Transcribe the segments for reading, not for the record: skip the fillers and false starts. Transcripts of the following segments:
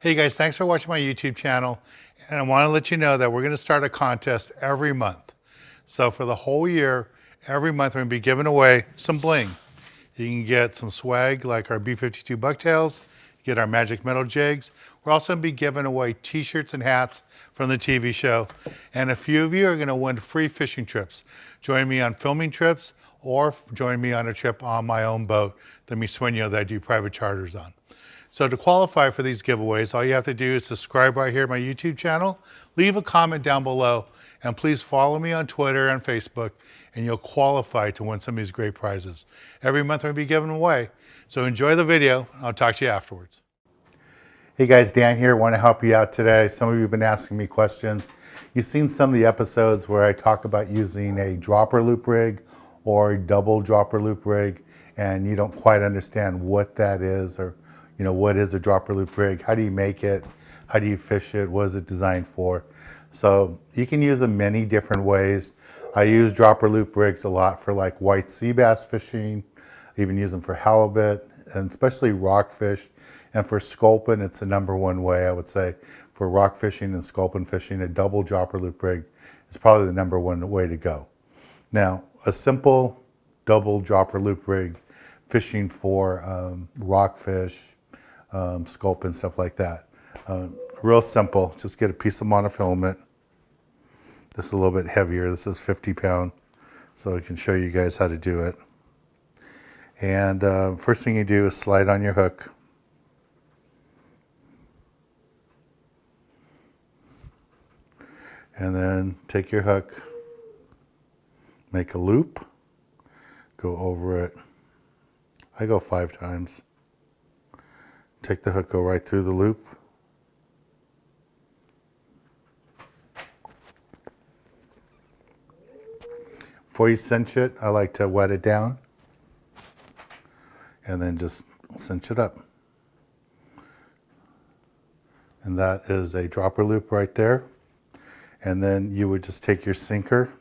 Hey guys, thanks for watching my YouTube channel. And I want to let you know that we're going to start a contest every month. So for the whole year, every month we're going to be giving away some bling. You can get some swag like our B-52 bucktails, get our magic metal jigs. We're also going to be giving away t-shirts and hats from the TV show. And a few of you are going to win free fishing trips. Join me on filming trips or join me on a trip on my own boat, the Mi Sueño, that I do private charters on. So to qualify for these giveaways, all you have to do is subscribe right here to my YouTube channel, leave a comment down below, and please follow me on Twitter and Facebook, and you'll qualify to win some of these great prizes. Every month I'll be giving away. So enjoy the video. I'll talk to you afterwards. Hey guys, Dan here. I want to help you out today. Some of you have been asking me questions. You've seen some of the episodes where I talk about using a dropper loop rig or a double dropper loop rig, and you don't quite understand what that is, or what is a dropper loop rig? How do you make it? How do you fish it? What is it designed for? So you can use them many different ways. I use dropper loop rigs a lot for like white sea bass fishing. I even use them for halibut, and especially rockfish. And for sculpin, it's the #1 way, I would say. For rock fishing and sculpin fishing, a double dropper loop rig is probably the #1 way to go. Now, a simple double dropper loop rig fishing for rockfish, sculpin, stuff like that. Real simple, just get a piece of monofilament. This is a little bit heavier, this is 50 pound, so I can show you guys how to do it. And first thing you do is slide on your hook. And then take your hook, make a loop, go over it. I go 5 times. Take the hook, go right through the loop. Before you cinch it, I like to wet it down and then just cinch it up. And that is a dropper loop right there. And then you would just take your sinker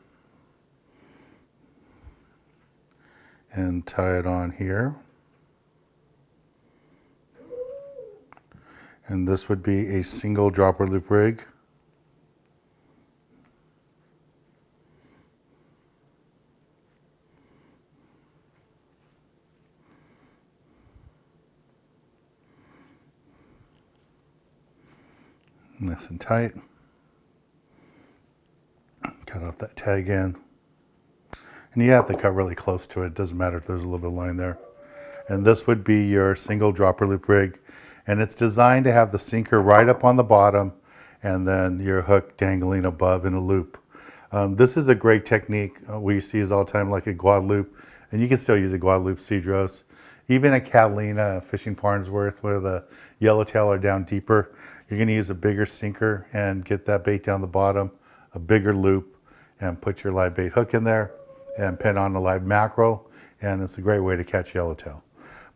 and tie it on here. And this would be a single dropper loop rig. Nice and tight. Cut off that tag end. And you have to cut really close to it. It doesn't matter if there's a little bit of line there. And this would be your single dropper loop rig. And it's designed to have the sinker right up on the bottom and then your hook dangling above in a loop. This is a great technique we used to use all the time, like a Guadalupe, and you can still use a Guadalupe Cedros. Even a Catalina fishing Farnsworth, where the yellowtail are down deeper, you're going to use a bigger sinker and get that bait down the bottom, a bigger loop, and put your live bait hook in there and pin on a live mackerel, and it's a great way to catch yellowtail.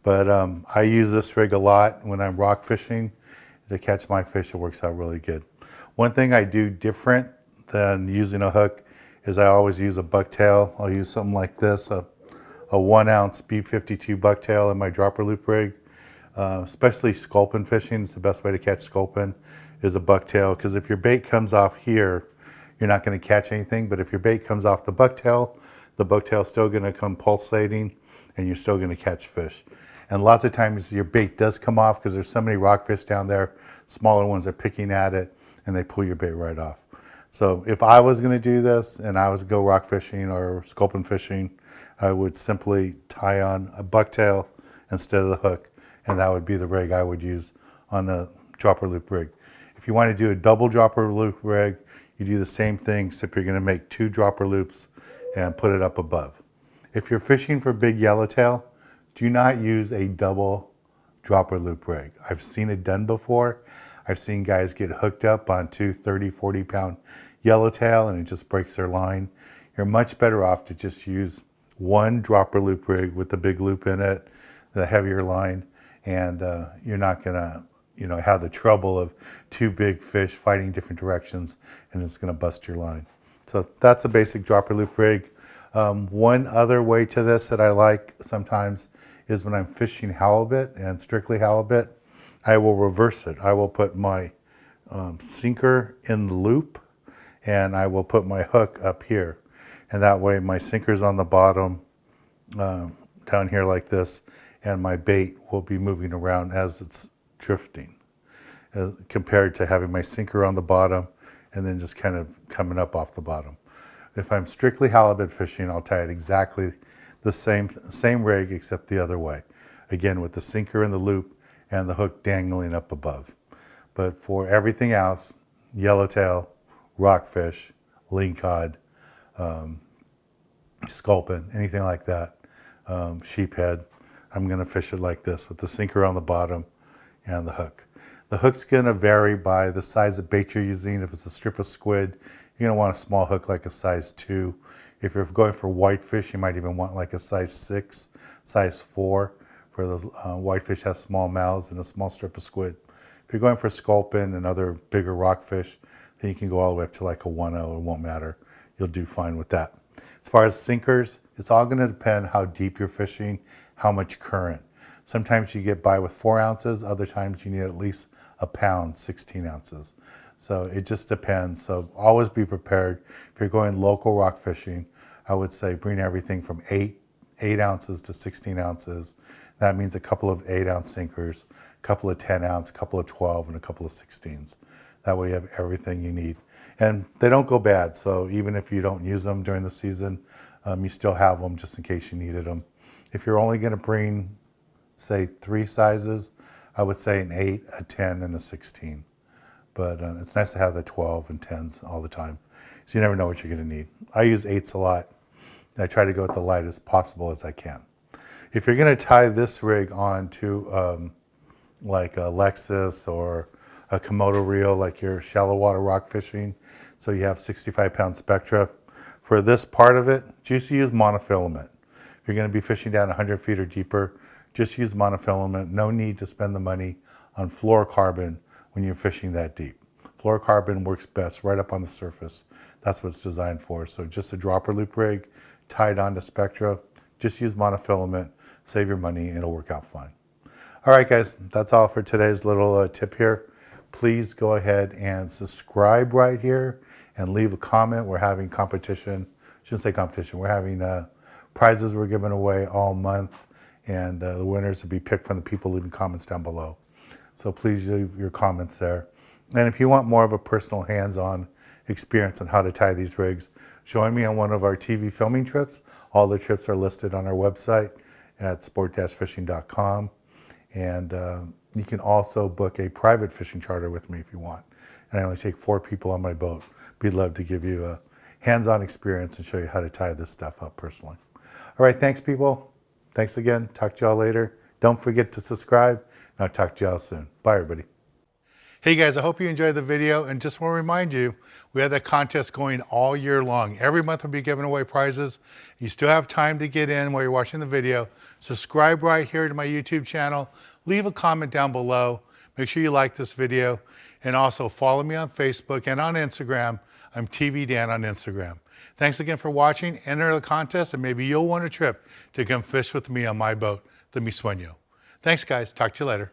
But I use this rig a lot when I'm rock fishing to catch my fish. It works out really good. One thing I do different than using a hook is I always use a bucktail. I'll use something like this, a 1 ounce B-52 bucktail in my dropper loop rig. Especially sculpin fishing, it's the best way to catch sculpin is a bucktail, because if your bait comes off here, you're not going to catch anything. But if your bait comes off the bucktail's still going to come pulsating and you're still going to catch fish. And lots of times your bait does come off because there's so many rockfish down there, smaller ones are picking at it and they pull your bait right off. So if I was going to do this and I was to go rock fishing or sculpin fishing, I would simply tie on a bucktail instead of the hook, and that would be the rig I would use on a dropper loop rig. If you want to do a double dropper loop rig, you do the same thing, except you're going to make 2 dropper loops and put it up above. If you're fishing for big yellowtail, do not use a double dropper loop rig. I've seen it done before. I've seen guys get hooked up on 2 30, 40 pound yellowtail and it just breaks their line. You're much better off to just use 1 dropper loop rig with the big loop in it, the heavier line, and you're not gonna have the trouble of 2 big fish fighting different directions and it's gonna bust your line. So that's a basic dropper loop rig. One other way to this that I like sometimes is when I'm fishing halibut and strictly halibut, I will reverse it. I will put my sinker in the loop, and I will put my hook up here. And that way my sinker's on the bottom down here like this, and my bait will be moving around as it's drifting, compared to having my sinker on the bottom and then just kind of coming up off the bottom. If I'm strictly halibut fishing, I'll tie it exactly the same rig except the other way. Again, with the sinker in the loop and the hook dangling up above. But for everything else, yellowtail, rockfish, lingcod, sculpin, anything like that, sheephead, I'm going to fish it like this with the sinker on the bottom and the hook. The hook's going to vary by the size of bait you're using. If it's a strip of squid, you're going to want a small hook like a size 2. If you're going for whitefish, you might even want like a size 6, size 4. For those whitefish have small mouths and a small strip of squid. If you're going for sculpin and other bigger rockfish, then you can go all the way up to like a 1/0. It won't matter. You'll do fine with that. As far as sinkers, it's all going to depend how deep you're fishing, how much current. Sometimes you get by with 4 ounces. Other times you need at least a pound, 16 ounces. So it just depends. So always be prepared. If you're going local rock fishing, I would say bring everything from 8 ounces to 16 ounces. That means a couple of 8-ounce sinkers, a couple of 10-ounce, a couple of 12, and a couple of 16s. That way you have everything you need. And they don't go bad. So even if you don't use them during the season, you still have them just in case you needed them. If you're only going to bring, say, 3 sizes, I would say an 8, a 10, and a 16. But it's nice to have the 12 and 10s all the time, so you never know what you're going to need. I use 8s a lot. I try to go with the lightest possible as I can. If you're going to tie this rig onto like a Lexus or a Komodo reel, like your shallow water rock fishing, so you have 65-pound Spectra, for this part of it, just use monofilament. If you're going to be fishing down 100 feet or deeper, just use monofilament. No need to spend the money on fluorocarbon when you're fishing that deep. Fluorocarbon works best right up on the surface. That's what it's designed for. So just a dropper loop rig tied onto Spectra, just use monofilament, save your money, and it'll work out fine. All right, guys, that's all for today's little tip here. Please go ahead and subscribe right here and leave a comment. We're having competition. I shouldn't say competition. We're having prizes we're giving away all month, and the winners will be picked from the people leaving comments down below. So please leave your comments there. And if you want more of a personal hands-on experience on how to tie these rigs, join me on one of our TV filming trips. All the trips are listed on our website at sport-fishing.com. And you can also book a private fishing charter with me if you want. And I only take 4 people on my boat. We'd love to give you a hands-on experience and show you how to tie this stuff up personally. All right, thanks, people. Thanks again. Talk to y'all later. Don't forget to subscribe, and I'll talk to y'all soon. Bye, everybody. Hey guys, I hope you enjoyed the video, and just want to remind you, we have that contest going all year long. Every month we'll be giving away prizes. You still have time to get in while you're watching the video. Subscribe right here to my YouTube channel. Leave a comment down below. Make sure you like this video, and also follow me on Facebook and on Instagram. I'm TV Dan on Instagram. Thanks again for watching. Enter the contest, and maybe you'll win a trip to come fish with me on my boat, the Mi Sueño. Thanks, guys. Talk to you later.